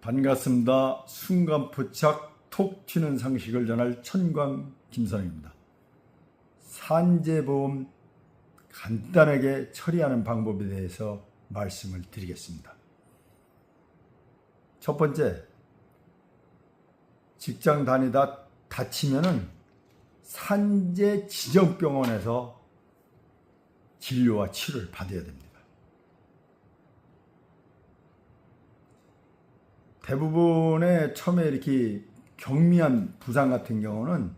반갑습니다. 순간포착 톡 튀는 상식을 전할 천광 김선영입니다. 산재보험 간단하게 처리하는 방법에 대해서 말씀을 드리겠습니다. 첫 번째, 직장 다니다 다치면은 산재 지정병원에서 진료와 치료를 받아야 됩니다. 대부분의 처음에 이렇게 경미한 부상 같은 경우는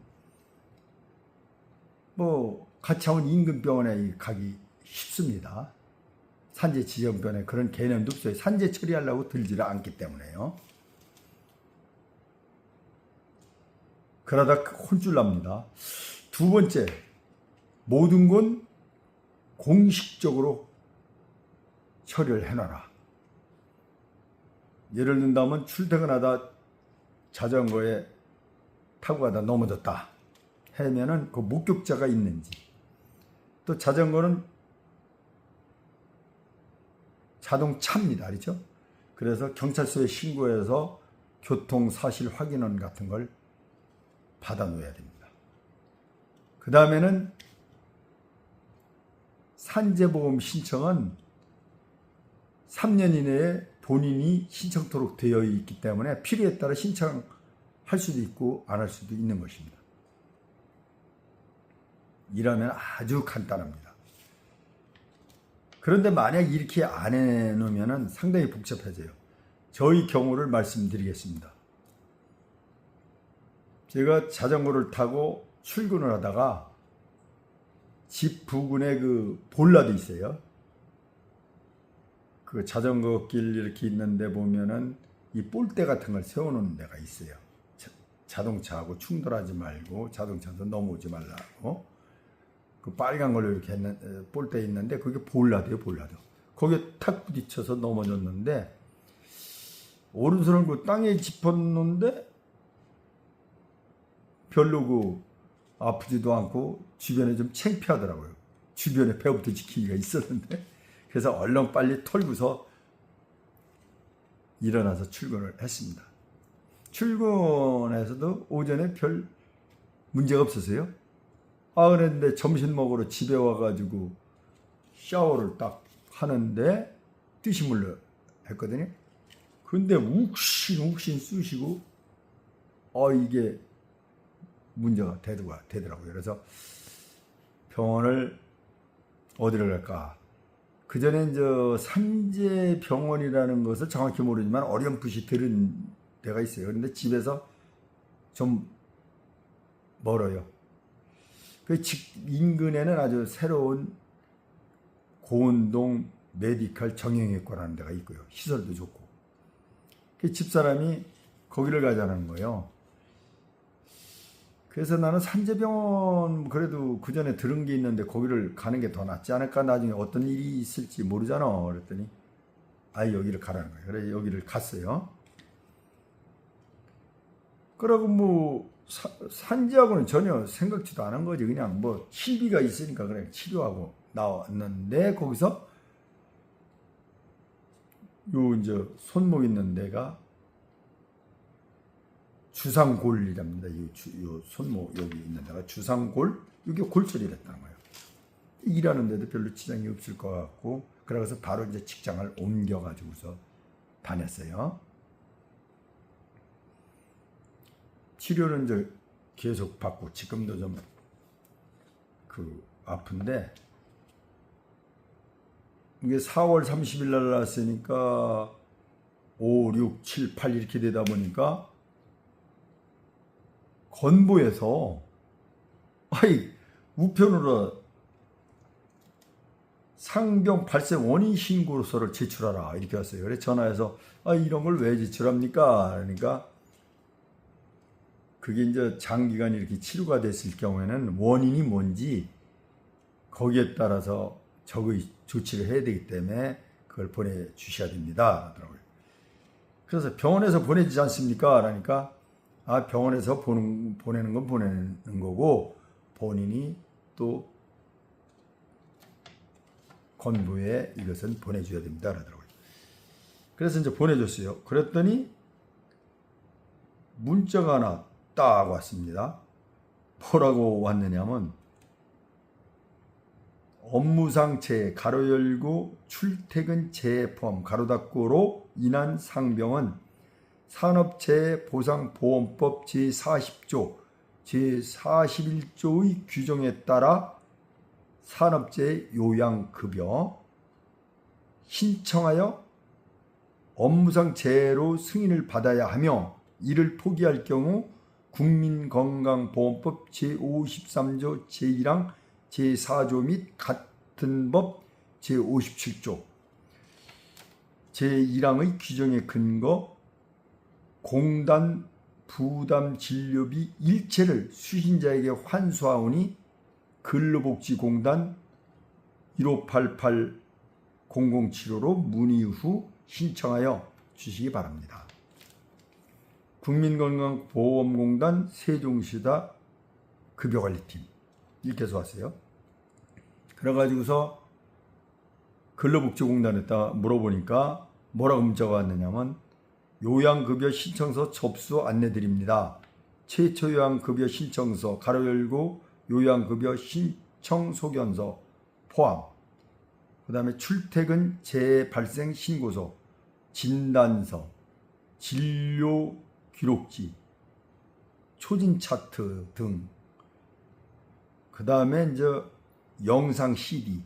가차원 인근 병원에 가기 쉽습니다. 산재 지정병원에 그런 개념도 없어요. 산재 처리하려고 들지를 않기 때문에요. 그러다 혼쭐 납니다. 두 번째, 모든 건 공식적으로 처리를 해놔라. 예를 든다면 출퇴근하다 자전거에 타고 가다 넘어졌다 하면은 그 목격자가 있는지, 또 자전거는 자동차입니다. 그렇죠? 그래서 경찰서에 신고해서 교통사실 확인원 같은 걸 받아 놓아야 됩니다. 그 다음에는 산재보험 신청은 3년 이내에 본인이 신청토록 되어 있기 때문에 필요에 따라 신청할 수도 있고 안 할 수도 있는 것입니다. 이러면 아주 간단합니다. 그런데 만약 이렇게 안 해놓으면 상당히 복잡해져요. 저희 경우를 말씀드리겠습니다. 제가 자전거를 타고 출근을 하다가 집 부근에 그 볼라도 있어요. 그 자전거 길 이렇게 있는데 보면은 이 볼대 같은 걸 세워놓는 데가 있어요. 자동차하고 충돌하지 말고 자동차도 넘어오지 말라고. 그 빨간 걸로 이렇게 했는 볼대 있는데 그게 볼라도요, 볼라도. 거기에 탁 부딪혀서 넘어졌는데 오른손을 그 땅에 짚었는데 별로 그 아프지도 않고 주변에 좀 창피하더라고요. 주변에 배부터 지키기가 있었는데. 그래서 얼른 빨리 털고서 일어나서 출근을 했습니다. 출근해서도 오전에 별 문제가 없었어요. 그랬는데 점심 먹으러 집에 와가지고 샤워를 딱 하는데 뜨시물러 했거든요. 근데 욱신 쑤시고 이게 문제가 되더라고요. 그래서 병원을 어디를 갈까? 그 전에 산재병원이라는 것을 정확히 모르지만 어렴풋이 들은 데가 있어요. 그런데 집에서 좀 멀어요. 그 인근에는 아주 새로운 고운동 메디컬 정형외과라는 데가 있고요. 시설도 좋고. 그 집사람이 거기를 가자는 거예요. 그래서 나는 산재병원 그래도 그 전에 들은 게 있는데 거기를 가는 게 더 낫지 않을까? 나중에 어떤 일이 있을지 모르잖아. 그랬더니 여기를 가라는 거예요. 그래 여기를 갔어요. 그러고 산재하고는 전혀 생각지도 않은 거지. 그냥 실비가 있으니까 그래 치료하고 나왔는데 거기서 손목 있는 데가 주상골이랍니다. 요 손목 여기 있는 데가 주상골, 이게 골절이 됐다는 거예요. 일하는데도 별로 지장이 없을 것 같고, 그래서 바로 직장을 옮겨가지고서 다녔어요. 치료는 계속 받고 지금도 좀 아픈데, 이게 4월 30일 날 났으니까 5, 6, 7, 8 이렇게 되다 보니까 건보에서 우편으로 상병 발생 원인 신고서를 제출하라 이렇게 왔어요. 그래서 전화해서 이런 걸 왜 제출합니까? 그러니까 그게 장기간 이렇게 치료가 됐을 경우에는 원인이 뭔지 거기에 따라서 적의 조치를 해야 되기 때문에 그걸 보내주셔야 됩니다. 하더라고요. 그래서 병원에서 보내주지 않습니까? 그러니까 병원에서 보내는 건 보내는 거고 본인이 또 건보에 이것은 보내줘야 됩니다. 그러더라고요. 그래서 보내줬어요. 그랬더니 문자가 하나 딱 왔습니다. 뭐라고 왔느냐면 업무상 재해 가로 열고 출퇴근 재해 포함 가로 닫고로 인한 상병은 산업재해보상보험법 제40조 제41조의 규정에 따라 산업재해 요양급여 신청하여 업무상 재해로 승인을 받아야 하며 이를 포기할 경우 국민건강보험법 제53조 제1항 제4조 및 같은 법 제57조 제1항의 규정에 근거 공단 부담 진료비 일체를 수신자에게 환수하오니 근로복지공단 1588-0075로 문의 후 신청하여 주시기 바랍니다. 국민건강보험공단 세종시다 급여관리팀 이렇게 해서 왔어요. 그래가지고서 근로복지공단에다 물어보니까 뭐라고 문자가 왔느냐면 요양급여 신청서 접수 안내드립니다. 최초 요양급여 신청서 가로 열고 요양급여 신청 소견서 포함 그 다음에 출퇴근 재해 발생 신고서 진단서 진료 기록지 초진 차트 등 그 다음에 이제 영상 CD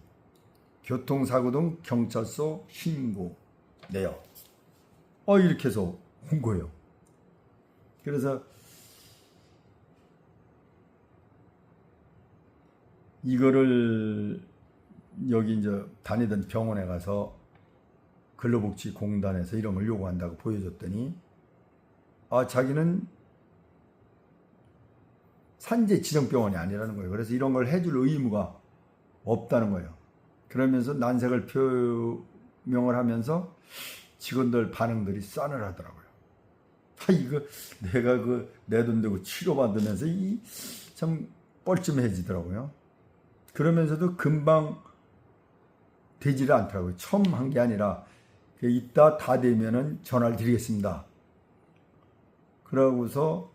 교통사고 등 경찰서 신고 내역 이렇게 해서 온 거예요. 그래서 이거를 여기 이제 다니던 병원에 가서 근로복지공단에서 이런 걸 요구한다고 보여줬더니 자기는 산재 지정병원이 아니라는 거예요. 그래서 이런 걸 해줄 의무가 없다는 거예요. 그러면서 난색을 표명을 하면서 직원들 반응들이 싸늘하더라고요. 이거 내가 내 돈 대고 치료받으면서 참 뻘쭘해지더라고요. 그러면서도 금방 되지를 않더라고요. 처음 한 게 아니라 이따 다 되면은 전화를 드리겠습니다. 그러고서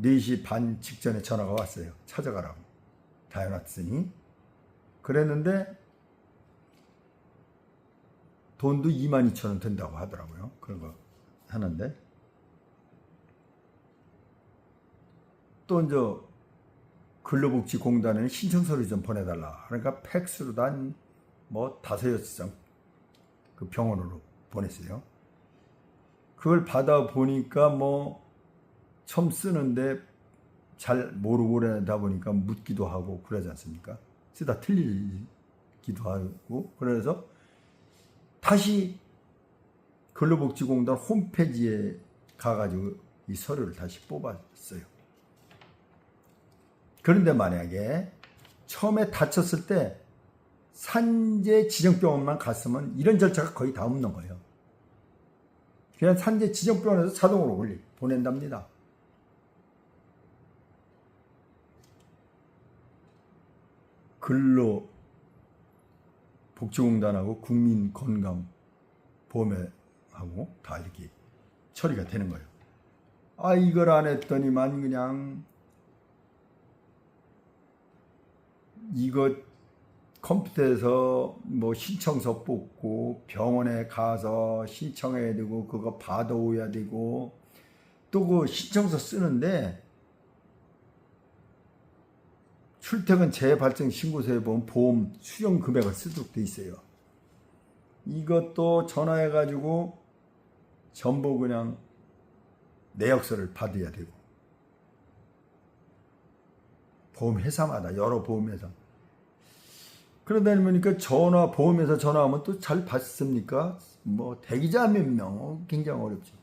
4시 반 직전에 전화가 왔어요. 찾아가라고. 다 해놨으니. 그랬는데 돈도 22,000원 된다고 하더라고요. 그런 거 하는데 또 이제 근로복지공단에는 신청서를 좀 보내달라. 그러니까 팩스로 단 5-6장 그 병원으로 보냈어요. 그걸 받아 보니까 처음 쓰는데 잘 모르고 그러다 보니까 묻기도 하고 그러지 않습니까? 쓰다 틀리기도 하고 그래서 다시 근로복지공단 홈페이지에 가가지고 이 서류를 다시 뽑았어요. 그런데 만약에 처음에 다쳤을 때 산재 지정병원만 갔으면 이런 절차가 거의 다 없는 거예요. 그냥 산재 지정병원에서 자동으로 보낸답니다. 근로복지공단하고 국민건강보험하고 다 이렇게 처리가 되는 거예요. 이걸 안 했더니만 그냥 이거 컴퓨터에서 신청서 뽑고 병원에 가서 신청해야 되고 그거 받아오야 되고 또 그 신청서 쓰는데 출퇴근 재해 발생 신고서에 보면 보험 수령 금액을 쓰도록 돼 있어요. 이것도 전화해 가지고 전부 그냥 내역서를 받아야 되고 보험회사마다 여러 보험회사 그러다 보니까 보험회사 전화하면 또 잘 받습니까? 대기자 몇 명 굉장히 어렵죠.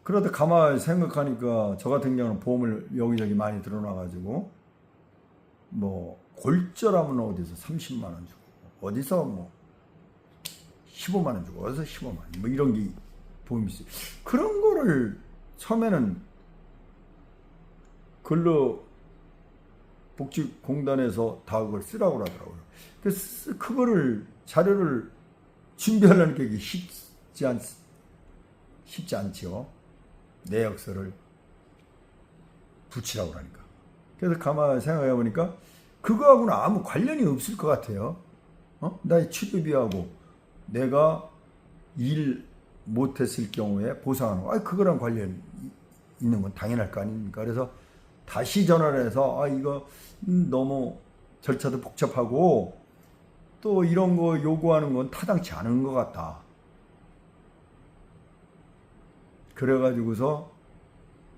그러다 가만히 생각하니까 저 같은 경우는 보험을 여기저기 많이 들어놔가지고 골절하면 어디서 30만 원 주고 어디서 15만 원 주고 어디서 15만 원 이런 게 보험이 있어요. 그런 거를 처음에는 근로복지공단에서 다 그걸 쓰라고 하더라고요. 그래서 그거를 자료를 준비하려는 게 쉽지 쉽지 않지요. 내역서를 붙이라고 그러니까. 그래서 가만히 생각해 보니까 그거하고는 아무 관련이 없을 것 같아요. 나의 치료비하고 내가 일 못했을 경우에 보상하는 거, 그거랑 관련 있는 건 당연할 거 아닙니까? 그래서 다시 전화를 해서 이거 너무 절차도 복잡하고 또 이런 거 요구하는 건 타당치 않은 것 같다. 그래가지고서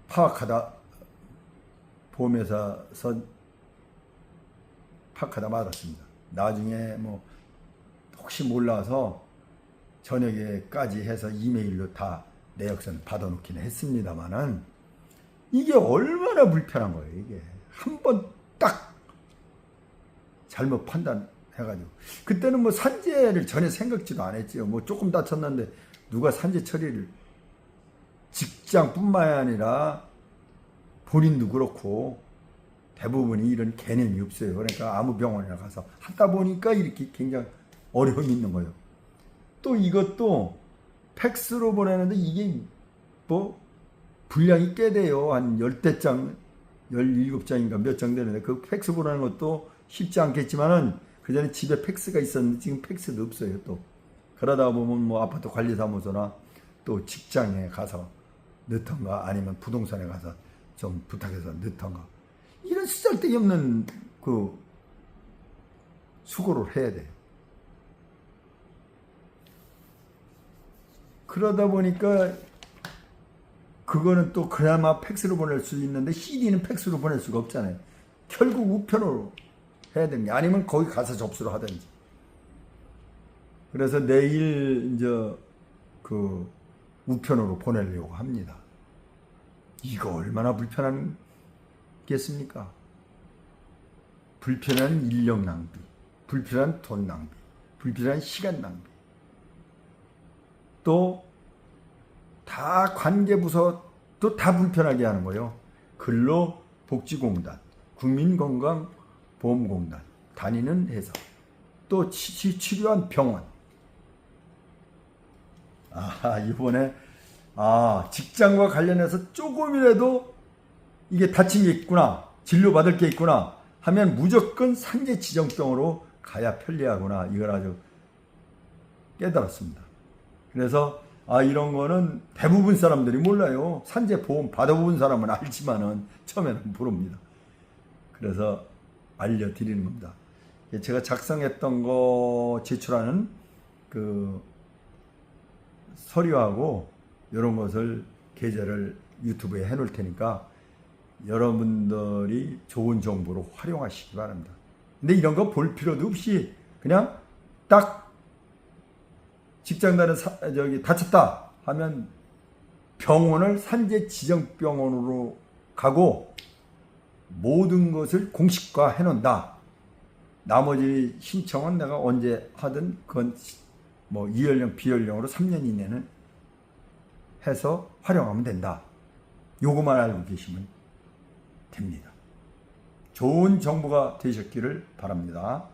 파악하다 보험회사서 파악하다 맞았습니다. 나중에 뭐 혹시 몰라서 저녁에까지 해서 이메일로 다 내역서는 받아놓기는 했습니다만은 이게 얼마나 불편한 거예요. 이게 한 번 딱 잘못 판단해가지고 그때는 뭐 산재를 전혀 생각지도 안 했지요. 뭐 조금 다쳤는데 누가 산재 처리를 직장뿐만 아니라 본인도 그렇고 대부분이 이런 개념이 없어요. 그러니까 아무 병원이나 가서 하다 보니까 이렇게 굉장히 어려움이 있는 거예요. 또 이것도 팩스로 보내는데 이게 뭐 분량이 꽤 돼요. 한 10대장, 17장인가 몇 장 되는데 그 팩스 보내는 것도 쉽지 않겠지만은 그 전에 집에 팩스가 있었는데 지금 팩스도 없어요. 또 그러다 보면 뭐 아파트 관리사무소나 또 직장에 가서 넣던가 아니면 부동산에 가서 좀 부탁해서 넣던가 이런 쓰잘데기 없는 그 수고를 해야 돼요. 그러다 보니까 그거는 또 그나마 팩스로 보낼 수 있는데 CD는 팩스로 보낼 수가 없잖아요. 결국 우편으로 해야 됩니다. 아니면 거기 가서 접수를 하든지. 그래서 내일 이제 그 우편으로 보내려고 합니다. 이거 얼마나 불편하겠습니까? 불편한 인력 낭비, 불편한 돈 낭비, 불편한 시간 낭비. 또 다 관계부서도 다 불편하게 하는 거예요. 근로복지공단, 국민건강보험공단, 다니는 회사, 또 치료한 병원. 이번에 직장과 관련해서 조금이라도 이게 다친 게 있구나, 진료받을 게 있구나 하면 무조건 산재 지정병으로 가야 편리하구나, 이걸 아주 깨달았습니다. 그래서 이런 거는 대부분 사람들이 몰라요. 산재 보험 받아본 사람은 알지만은 처음에는 모릅니다. 그래서 알려드리는 겁니다. 제가 작성했던 거 제출하는 그 서류하고 이런 것을 게재를 유튜브에 해놓을 테니까 여러분들이 좋은 정보로 활용하시기 바랍니다. 근데 이런 거 볼 필요도 없이 그냥 딱 직장 다쳤다 하면 병원을 산재 지정병원으로 가고 모든 것을 공식화 해놓는다. 나머지 신청은 내가 언제 하든 그건 뭐 이연령 비연령으로 3년 이내는 해서 활용하면 된다. 요거만 알고 계시면 됩니다. 좋은 정보가 되셨기를 바랍니다.